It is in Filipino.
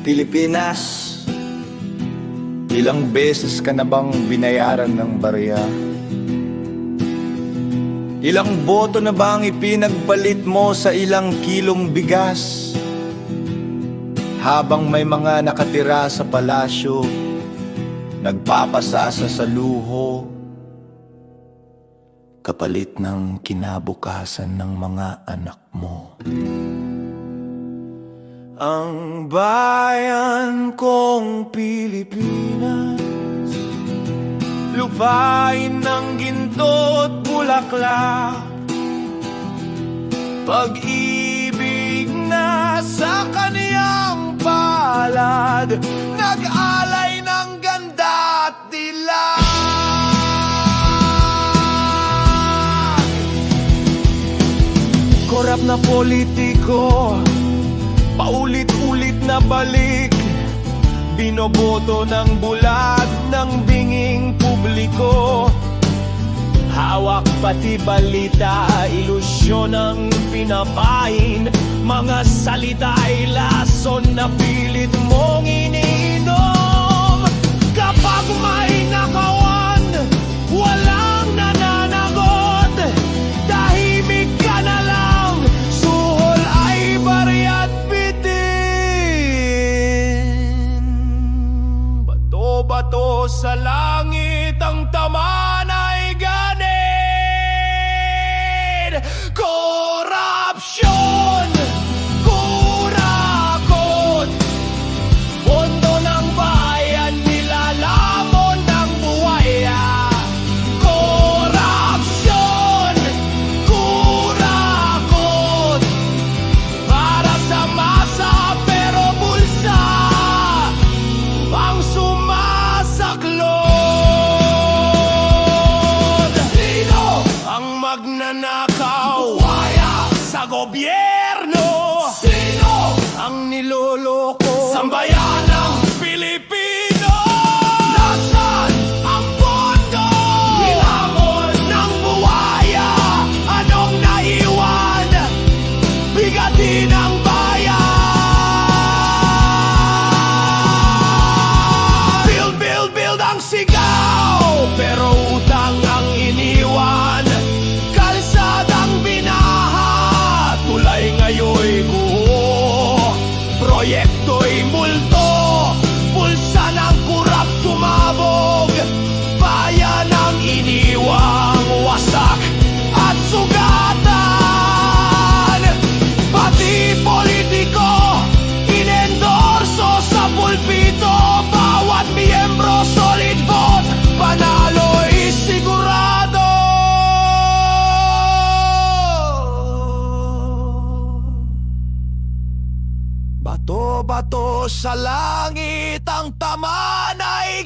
Pilipinas, ilang beses ka na bang binayaran ng barya? Ilang boto na bang ipinagpalit mo sa ilang kilong bigas? Habang may mga nakatira sa palasyo, nagpapasasa sa luho, kapalit ng kinabukasan ng mga anak mo. Ang bayan kong Pilipinas, lupain ng ginto't bulaklak, pag-ibig na sa kaniyang palad, nag-alay ng ganda at dilag. Korap na politiko, paulit-ulit na balik, binoboto ng bulag ng binging publiko. Hawak pati balita, ilusyon ang pinapain, mga salita'y lason na pilit mong iniinom. Kapag may nakawan, walang nananagot, tahimik ka na lang, suhol ay barya't bitin. Bato-bato sa langit, ang taman ay ganid. Korupsyon, kurakot, pondo ng bayan nilalamon ng buwaya. Korupsyon, kurakot, para sa masa pero bulsa ang sumasaklod. Sino ang magnanakaw sa gobyerno? Sino ang niloloko sambayanang Pilipino? Nasaan ang pondo? Nilamon ng buwaya, anong naiwan? Bigatin ang bayan. Build, build, build ang sigaw, pero utang ang iniwan. Kalsadang binaha, tulay ngayoy guho, proyekto'y multo, pulsa ng kurap sumabog, bayan ang iniwang wasak at sugatan. Pati politiko, inendorso sa pulpito, bawat miyembro solid vote, panalo'y sigurado. Bato-bato sa langit, ang taman ay